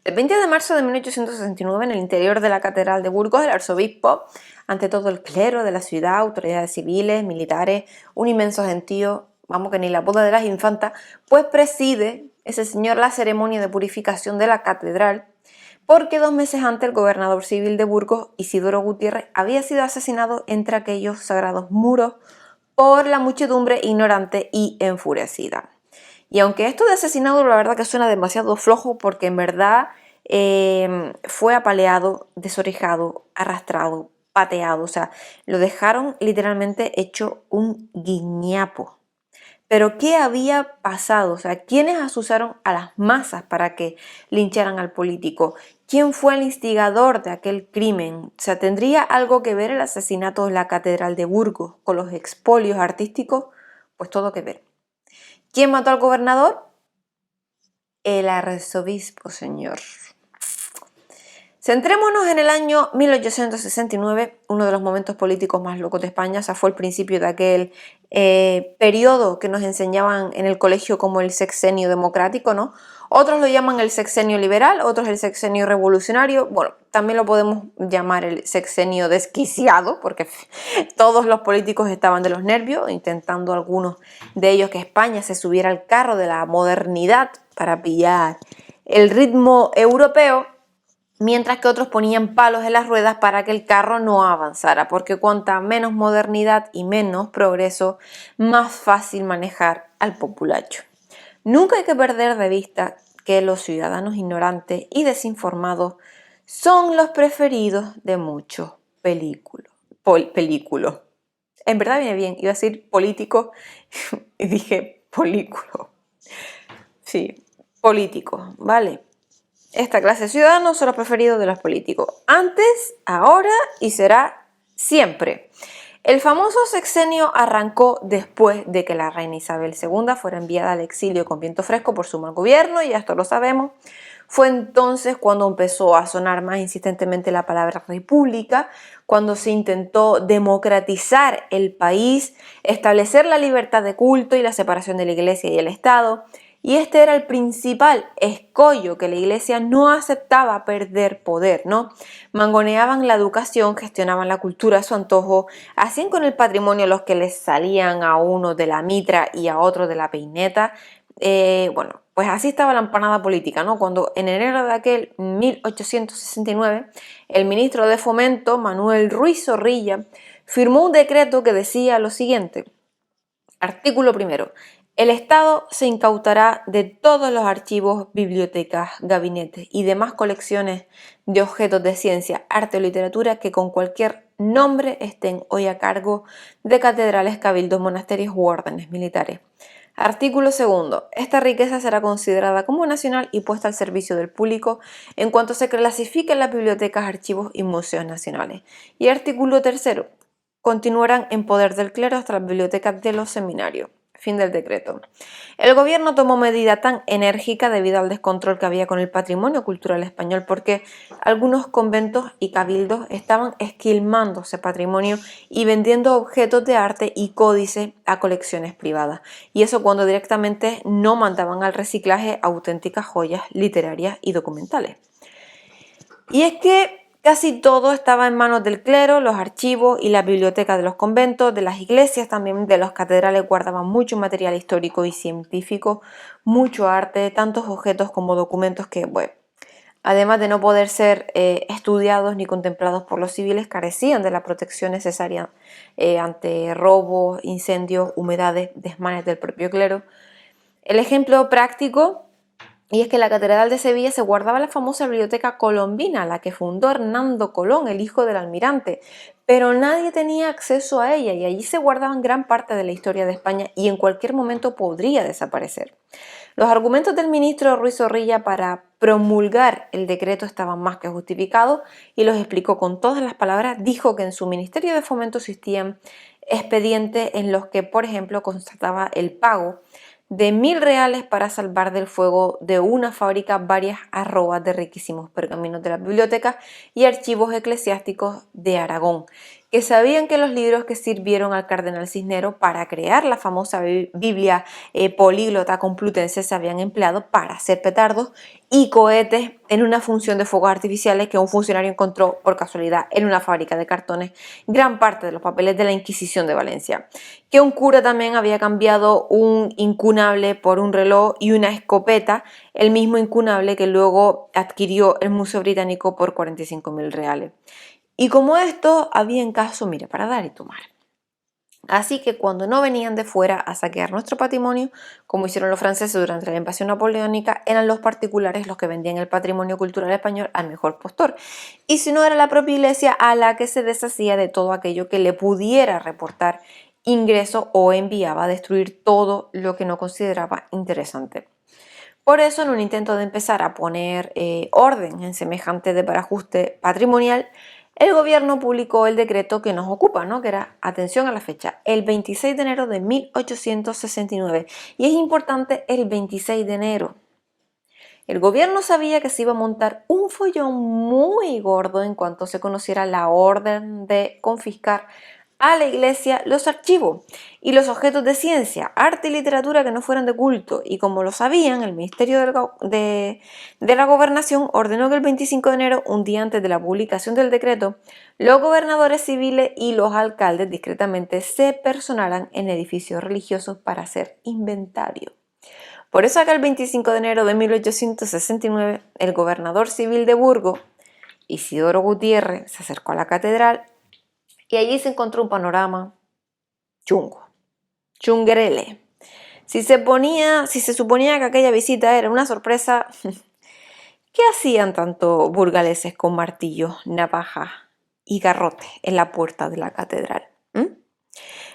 El 20 de marzo de 1869, en el interior de la Catedral de Burgos, el arzobispo, ante todo el clero de la ciudad, autoridades civiles, militares, un inmenso gentío, vamos que ni la boda de las infantas, pues preside ese señor la ceremonia de purificación de la catedral, porque 2 meses antes el gobernador civil de Burgos, Isidoro Gutiérrez, había sido asesinado entre aquellos sagrados muros por la muchedumbre ignorante y enfurecida. Y aunque esto de asesinado la verdad que suena demasiado flojo, porque en verdad fue apaleado, desorejado, arrastrado, pateado, o sea, lo dejaron literalmente hecho un guiñapo. Pero ¿qué había pasado? O sea, ¿quiénes asusaron a las masas para que lincharan al político? ¿Quién fue el instigador de aquel crimen? O sea, ¿tendría algo que ver el asesinato de la Catedral de Burgos con los expolios artísticos? Pues todo que ver. ¿Quién mató al gobernador? El arzobispo, señor. Centrémonos en el año 1869, uno de los momentos políticos más locos de España. O sea, fue el principio de aquel periodo que nos enseñaban en el colegio como el sexenio democrático, ¿no? Otros lo llaman el sexenio liberal, otros el sexenio revolucionario. Bueno, también lo podemos llamar el sexenio desquiciado, porque todos los políticos estaban de los nervios, intentando algunos de ellos que España se subiera al carro de la modernidad para pillar el ritmo europeo, mientras que otros ponían palos en las ruedas para que el carro no avanzara, porque cuanta menos modernidad y menos progreso, más fácil manejar al populacho. Nunca hay que perder de vista que los ciudadanos ignorantes y desinformados son los preferidos de muchos películos. En verdad viene bien, iba a decir político y dije polículo. Sí, políticos, ¿vale? Esta clase de ciudadanos son los preferidos de los políticos. Antes, ahora y será siempre. El famoso sexenio arrancó después de que la reina Isabel II fuera enviada al exilio con viento fresco por su mal gobierno, y esto lo sabemos. Fue entonces cuando empezó a sonar más insistentemente la palabra república, cuando se intentó democratizar el país, establecer la libertad de culto y la separación de la Iglesia y el Estado. Y este era el principal escollo, que la Iglesia no aceptaba perder poder, ¿no? Mangoneaban la educación, gestionaban la cultura a su antojo, hacían con el patrimonio los que les salían a uno de la mitra y a otro de la peineta. Bueno, pues así estaba la empanada política, ¿no? Cuando en enero de aquel 1869, el ministro de Fomento, Manuel Ruiz Zorrilla, firmó un decreto que decía lo siguiente. Artículo primero. El Estado se incautará de todos los archivos, bibliotecas, gabinetes y demás colecciones de objetos de ciencia, arte o literatura que con cualquier nombre estén hoy a cargo de catedrales, cabildos, monasterios u órdenes militares. Artículo segundo. Esta riqueza será considerada como nacional y puesta al servicio del público en cuanto se clasifiquen las bibliotecas, archivos y museos nacionales. Y artículo tercero. Continuarán en poder del clero hasta las bibliotecas de los seminarios. Fin del decreto. El gobierno tomó medida tan enérgica debido al descontrol que había con el patrimonio cultural español, porque algunos conventos y cabildos estaban esquilmando ese patrimonio y vendiendo objetos de arte y códices a colecciones privadas. Y eso cuando directamente no mandaban al reciclaje auténticas joyas literarias y documentales. Y es que casi todo estaba en manos del clero, los archivos y las bibliotecas de los conventos, de las iglesias, también de las catedrales guardaban mucho material histórico y científico, mucho arte, tantos objetos como documentos que, bueno, además de no poder ser estudiados ni contemplados por los civiles, carecían de la protección necesaria ante robos, incendios, humedades, desmanes del propio clero. El ejemplo práctico, y es que en la Catedral de Sevilla se guardaba la famosa biblioteca colombina, la que fundó Hernando Colón, el hijo del almirante, pero nadie tenía acceso a ella y allí se guardaban gran parte de la historia de España y en cualquier momento podría desaparecer. Los argumentos del ministro Ruiz Zorrilla para promulgar el decreto estaban más que justificados y los explicó con todas las palabras. Dijo que en su Ministerio de Fomento existían expedientes en los que, por ejemplo, constataba el pago de 1.000 reales para salvar del fuego de una fábrica varias arrobas de riquísimos pergaminos de las bibliotecas y archivos eclesiásticos de Aragón, que sabían que los libros que sirvieron al cardenal Cisneros para crear la famosa Biblia políglota complutense se habían empleado para hacer petardos y cohetes en una función de fuegos artificiales que un funcionario encontró por casualidad en una fábrica de cartones gran parte de los papeles de la Inquisición de Valencia, que un cura también había cambiado un incunable por un reloj y una escopeta, el mismo incunable que luego adquirió el Museo Británico por 45.000 reales. Y como esto, había en caso, mira, para dar y tomar. Así que cuando no venían de fuera a saquear nuestro patrimonio, como hicieron los franceses durante la invasión napoleónica, eran los particulares los que vendían el patrimonio cultural español al mejor postor. Y si no, era la propia iglesia a la que se deshacía de todo aquello que le pudiera reportar ingreso o enviaba a destruir todo lo que no consideraba interesante. Por eso, en un intento de empezar a poner orden en semejante desbarajuste patrimonial, el gobierno publicó el decreto que nos ocupa, ¿no? Que era, atención a la fecha, el 26 de enero de 1869. Y es importante el 26 de enero. El gobierno sabía que se iba a montar un follón muy gordo en cuanto se conociera la orden de confiscar a la iglesia los archivos y los objetos de ciencia, arte y literatura que no fueran de culto. Y como lo sabían, el Ministerio de la Gobernación ordenó que el 25 de enero, un día antes de la publicación del decreto, los gobernadores civiles y los alcaldes discretamente se personaran en edificios religiosos para hacer inventario. Por eso acá el 25 de enero de 1869, el gobernador civil de Burgos, Isidoro Gutiérrez, se acercó a la catedral y allí se encontró un panorama chungo, chunguerele. Si se suponía que aquella visita era una sorpresa, ¿qué hacían tanto burgaleses con martillos, navajas y garrotes en la puerta de la catedral?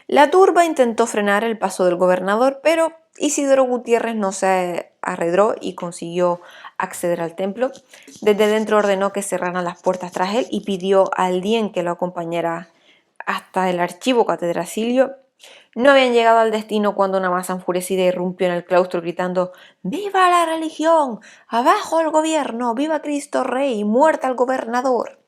La turba intentó frenar el paso del gobernador, pero Isidoro Gutiérrez no se arredró y consiguió acceder al templo. Desde dentro ordenó que cerraran las puertas tras él y pidió a alguien que lo acompañara hasta el archivo catedralcio. No habían llegado al destino cuando una masa enfurecida irrumpió en el claustro gritando «¡Viva la religión! ¡Abajo el gobierno! ¡Viva Cristo Rey! ¡Muerta al gobernador!».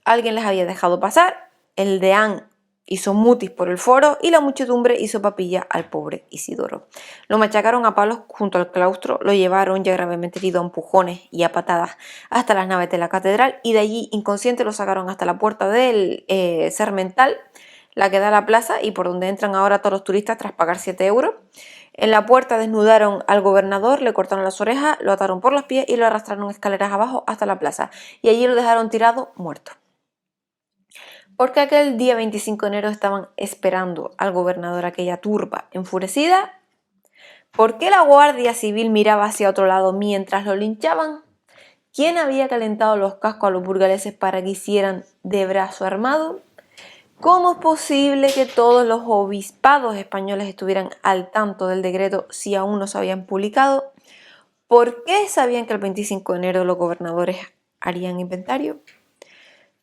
Alguien les había dejado pasar, el deán hizo mutis por el foro y la muchedumbre hizo papilla al pobre Isidoro. Lo machacaron a palos junto al claustro, lo llevaron ya gravemente herido a empujones y a patadas hasta las naves de la catedral y de allí inconsciente lo sacaron hasta la puerta del Sermental, la que da a la plaza y por donde entran ahora todos los turistas tras pagar 7 euros. En la puerta desnudaron al gobernador, le cortaron las orejas, lo ataron por los pies y lo arrastraron escaleras abajo hasta la plaza y allí lo dejaron tirado muerto. Porque aquel día 25 de enero estaban esperando al gobernador aquella turba enfurecida. ¿Por qué la Guardia Civil miraba hacia otro lado mientras lo linchaban? ¿Quién había calentado los cascos a los burgaleses para que hicieran de brazo armado? ¿Cómo es posible que todos los obispados españoles estuvieran al tanto del decreto si aún no se habían publicado? ¿Por qué sabían que el 25 de enero los gobernadores harían inventario?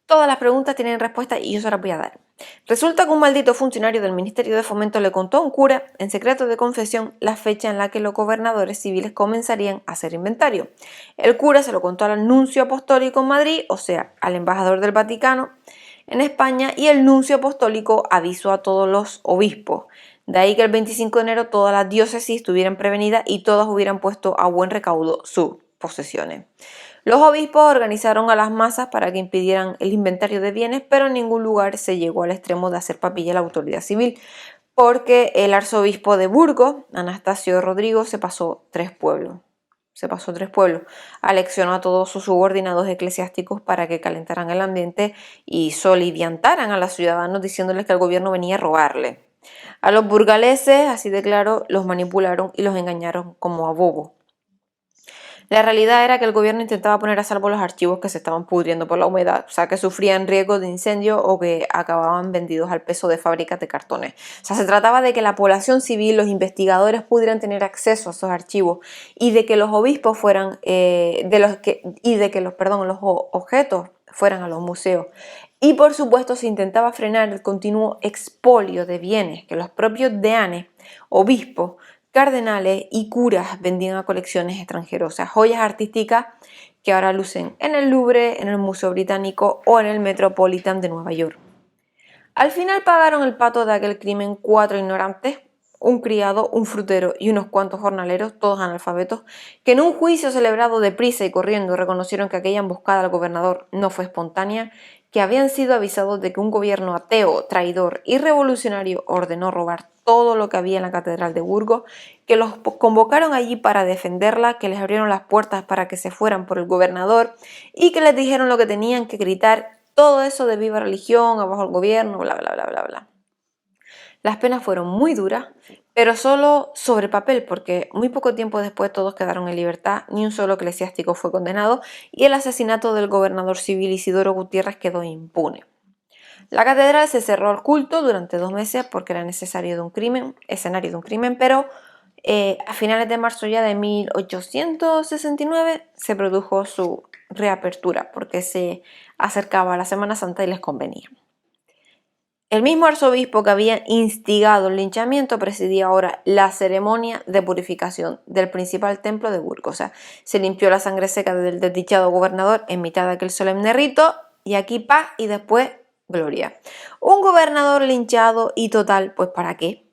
Todas las preguntas tienen respuesta y yo se las voy a dar. Resulta que un maldito funcionario del Ministerio de Fomento le contó a un cura, en secreto de confesión, la fecha en la que los gobernadores civiles comenzarían a hacer inventario. El cura se lo contó al nuncio apostólico en Madrid, o sea, al embajador del Vaticano en España, y el nuncio apostólico avisó a todos los obispos. De ahí que el 25 de enero todas las diócesis estuvieran prevenidas y todas hubieran puesto a buen recaudo sus posesiones. Los obispos organizaron a las masas para que impidieran el inventario de bienes, pero en ningún lugar se llegó al extremo de hacer papilla a la autoridad civil, porque el arzobispo de Burgos, Anastasio Rodrigo, se pasó tres pueblos. Aleccionó a todos sus subordinados eclesiásticos para que calentaran el ambiente y soliviantaran a los ciudadanos diciéndoles que el gobierno venía a robarle. A los burgaleses, así de claro, los manipularon y los engañaron como a bobos. La realidad era que el gobierno intentaba poner a salvo los archivos que se estaban pudriendo por la humedad, o sea, que sufrían riesgo de incendio o que acababan vendidos al peso de fábricas de cartones. O sea, se trataba de que la población civil, los investigadores pudieran tener acceso a esos archivos y de que los obispos fueran, los objetos fueran a los museos. Y por supuesto se intentaba frenar el continuo expolio de bienes que los propios deanes, obispos, cardenales y curas vendían a colecciones extranjeras, o sea, joyas artísticas que ahora lucen en el Louvre, en el Museo Británico o en el Metropolitan de Nueva York. Al final pagaron el pato de aquel crimen 4 ignorantes, un criado, un frutero y unos cuantos jornaleros, todos analfabetos, que en un juicio celebrado deprisa y corriendo reconocieron que aquella emboscada al gobernador no fue espontánea, que habían sido avisados de que un gobierno ateo, traidor y revolucionario ordenó robar todo lo que había en la catedral de Burgos, que los convocaron allí para defenderla, que les abrieron las puertas para que se fueran por el gobernador y que les dijeron lo que tenían que gritar, todo eso de viva religión, abajo el gobierno, bla, bla, bla, bla, bla. Las penas fueron muy duras, pero solo sobre papel, porque muy poco tiempo después todos quedaron en libertad, ni un solo eclesiástico fue condenado y el asesinato del gobernador civil Isidoro Gutiérrez quedó impune. La catedral se cerró al culto durante 2 meses porque era escenario de un crimen, pero a finales de marzo ya de 1869 se produjo su reapertura porque se acercaba a la Semana Santa y les convenía. El mismo arzobispo que había instigado el linchamiento presidía ahora la ceremonia de purificación del principal templo de Burgos. O sea, se limpió la sangre seca del desdichado gobernador en mitad de aquel solemne rito y aquí paz y después gloria. Un gobernador linchado y total, pues ¿para qué?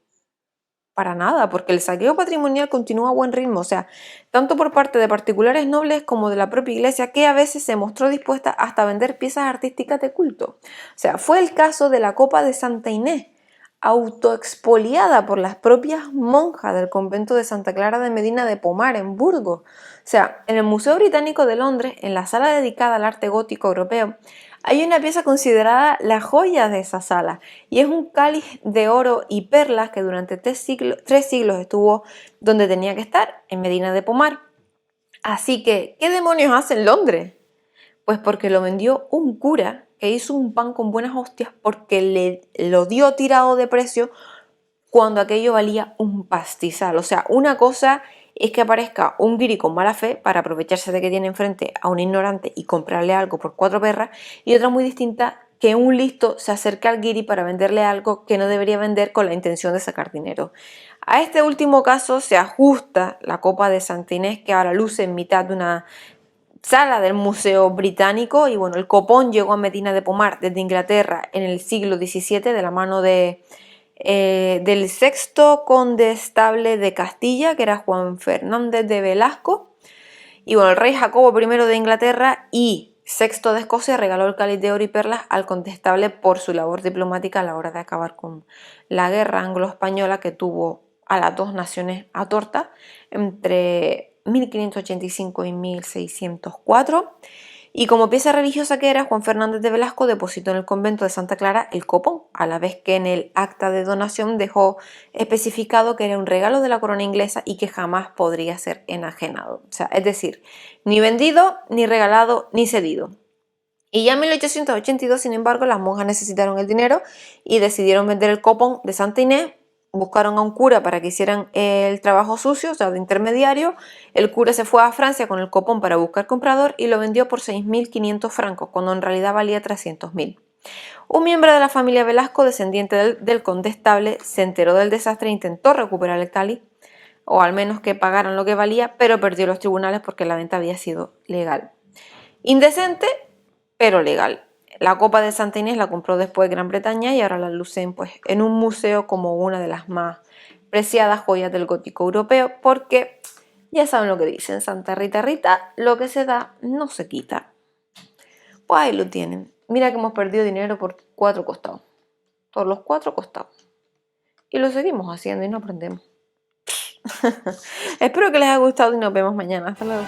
Para nada, porque el saqueo patrimonial continúa a buen ritmo, o sea, tanto por parte de particulares nobles como de la propia iglesia, que a veces se mostró dispuesta hasta a vender piezas artísticas de culto. O sea, fue el caso de la copa de Santa Inés, autoexpoliada por las propias monjas del convento de Santa Clara de Medina de Pomar, en Burgos. O sea, en el Museo Británico de Londres, en la sala dedicada al arte gótico europeo, hay una pieza considerada la joya de esa sala y es un cáliz de oro y perlas que durante 3 siglos estuvo donde tenía que estar, en Medina de Pomar. Así que, ¿qué demonios hace en Londres? Pues porque lo vendió un cura que hizo un pan con buenas hostias porque lo dio tirado de precio cuando aquello valía un pastizal. O sea, una cosa es que aparezca un guiri con mala fe para aprovecharse de que tiene enfrente a un ignorante y comprarle algo por 4 perras, y otra muy distinta, que un listo se acerca al guiri para venderle algo que no debería vender con la intención de sacar dinero. A este último caso se ajusta la copa de Santa Inés, que ahora luce en mitad de una sala del Museo Británico, y bueno, el copón llegó a Medina de Pomar desde Inglaterra en el siglo XVII de la mano del sexto condestable de Castilla, que era Juan Fernández de Velasco, y bueno, el rey Jacobo I de Inglaterra y Sexto de Escocia regaló el cáliz de oro y perlas al condestable por su labor diplomática a la hora de acabar con la guerra anglo-española que tuvo a las dos naciones a torta entre 1585 y 1604. Y como pieza religiosa que era, Juan Fernández de Velasco depositó en el convento de Santa Clara el copón, a la vez que en el acta de donación dejó especificado que era un regalo de la corona inglesa y que jamás podría ser enajenado. O sea, es decir, ni vendido, ni regalado, ni cedido. Y ya en 1882, sin embargo, las monjas necesitaron el dinero y decidieron vender el copón de Santa Inés. Buscaron a un cura para que hicieran el trabajo sucio, o sea, de intermediario. El cura se fue a Francia con el copón para buscar comprador y lo vendió por 6.500 francos, cuando en realidad valía 300.000. Un miembro de la familia Velasco, descendiente del condestable, se enteró del desastre e intentó recuperar el cáliz, o al menos que pagaran lo que valía, pero perdió los tribunales porque la venta había sido legal. Indecente, pero legal. La copa de Santa Inés la compró después Gran Bretaña y ahora la lucen pues, en un museo como una de las más preciadas joyas del gótico europeo, porque ya saben lo que dicen, Santa Rita Rita, lo que se da no se quita. Pues ahí lo tienen. Mira que hemos perdido dinero por 4 costados. Por los 4 costados. Y lo seguimos haciendo y no aprendemos. Espero que les haya gustado y nos vemos mañana. Hasta luego.